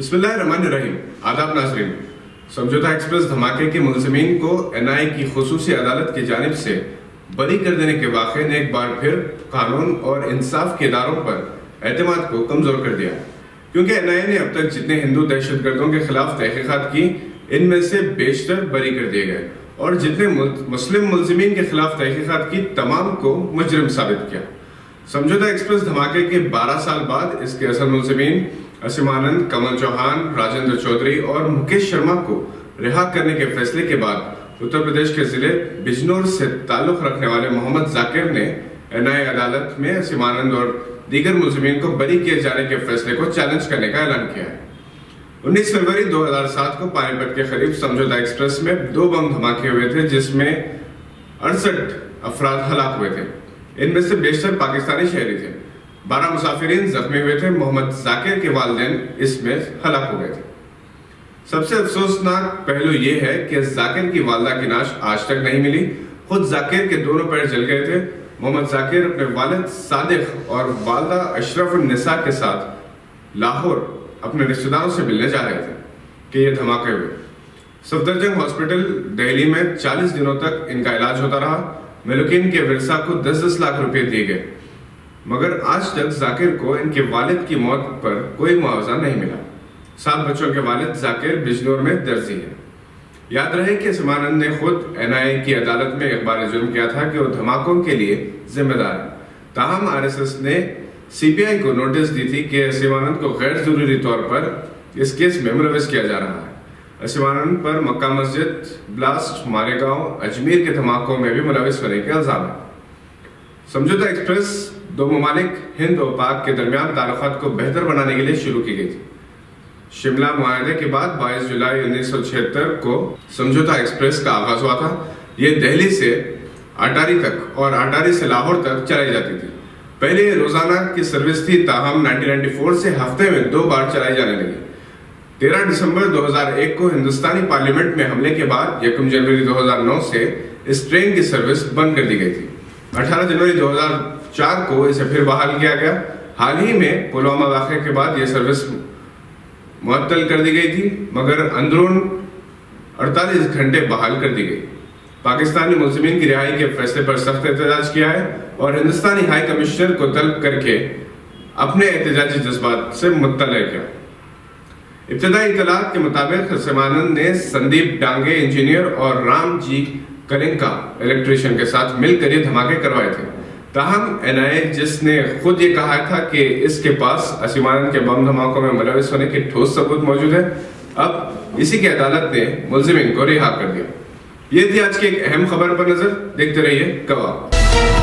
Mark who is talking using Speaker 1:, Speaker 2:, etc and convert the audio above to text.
Speaker 1: بسم اللہ الرحمن الرحیم. آداب ناظرین. سمجھوتہ ایکسپریس دھماکے کے ملزمین کو NIA کی خصوصی عدالت کی جانب سے بری کر دینے کے واقعے نے ایک بار پھر قانون اور انصاف کے اداروں پر اعتماد کو کمزور کر دیا، کیونکہ NIA نے اب تک جتنے ہندو دہشت گردوں کے خلاف تحقیقات کی ان میں سے بیشتر بری کر دیے گئے، اور جتنے مسلم ملزمین کے خلاف تحقیقات کی تمام کو مجرم ثابت کیا. سمجھوتہ ایکسپریس دھماکے کے 12 سال بعد اس کے اصل ملزمین اسیم آنند، کمل چوہان، راجندر چودھری اور مکیش شرما کو رہا کرنے کے فیصلے کے بعد اتر پردیش کے ضلع بجنور سے تعلق رکھنے والے محمد ذاکر نے NIA عدالت میں اسیم آنند اور دیگر ملزمین کو بری کیے جانے کے فیصلے کو چیلنج کرنے کا اعلان کیا ہے. 19 فروری 2007 کو پانی پت کے قریب سمجھوتہ ایکسپریس میں 2 بم دھماکے ہوئے تھے، جس میں 68 افراد ہلاک ہوئے تھے. ان میں سے بیشتر پاکستانی شہری تھے. 12 مسافرین زخمی ہوئے تھے. محمد ذاکر کے والدین اس میں ہلاک ہو گئے تھے. سب سے افسوسناک پہلو یہ ہے کہ ذاکر کی والدہ کی نعش آج تک نہیں ملی. خود ذاکر کے دونوں پیر جل گئے تھے. محمد ذاکر اپنے والد صادق اور والدہ اشرف النساء کے ساتھ لاہور اپنے رشتہ داروں سے ملنے جا رہے تھے کہ یہ دھماکے ہوئے. صفدرجنگ ہاسپٹل دہلی میں 40 دنوں تک ان کا علاج ہوتا رہا. ملکین کے ورثہ کو 10-10 لاکھ روپے دیے گئے، مگر آج تک ذاکر کو ان کے والد کی موت پر کوئی معاوضہ نہیں ملا. 7 بچوں کے والد ذاکر بجنور میں درزی ہے. یاد رہے کہ اسیم آنند نے خود NIA کی عدالت میں اخبار جرم کیا تھا کہ وہ دھماکوں کے لیے ذمہ دار ہے. تاہم RSS نے CBI کو نوٹس دی تھی کہ اسیم آنند کو غیر ضروری طور پر اس کیس میں ملوث کیا جا رہا ہے. اسیم آنند پر مکہ مسجد بلاسٹ، مالیگاؤں، اجمیر کے دھماکوں میں بھی ملوث ہونے کے الزام ہے. سمجھوتہ ایکسپریس 2 ممالک ہند اور پاک کے درمیان تعلقات کو بہتر بنانے کے لیے شروع کی گئی تھی. شملہ معاہدے کے بعد 22 جولائی 1976 کو سمجھوتہ ایکسپریس کا آغاز ہوا تھا. یہ دہلی سے اٹاری تک اور اٹاری سے لاہور تک چلائی جاتی تھی. پہلے یہ روزانہ کی سروس تھی، تاہم 1994 سے ہفتے میں 2 بار چلائی جانے لگی. 13 دسمبر 2001 کو ہندوستانی پارلیمنٹ میں حملے کے بعد 1 جنوری 2009 سے اس ٹرین کی سروس بند کر دی گئی تھی. 18 جنوری 2004 کو اسے پھر بحال کیا گیا. حال ہی میں پلوامہ واقعے کے بعد یہ سروس معطل کر دی گئی تھی، مگر اندرون 48 گھنٹے بحال کر دی گئی. پاکستانی ملزمین کی رہائی کے فیصلے پر سخت احتجاج کیا ہے اور ہندوستانی ہائی کمشنر کو طلب کر کے اپنے احتجاجی جذبات سے مطلع کیا. ابتدائی اطلاعات کے مطابق اسیم آنند نے سندیپ ڈانگے انجینئر اور رام جی کلنکا الیکٹریشین کے ساتھ مل کر یہ دھماکے کروائے تھے. تاہم NIA، جس نے خود یہ کہا تھا کہ اس کے پاس اسیم آنند کے بم دھماکوں میں ملوث ہونے کے ٹھوس ثبوت موجود ہے، اب اسی کی عدالت نے ملزمین کو رہا کر دیا. یہ تھی آج کی ایک اہم خبر پر نظر. دیکھتے رہیے گواہ.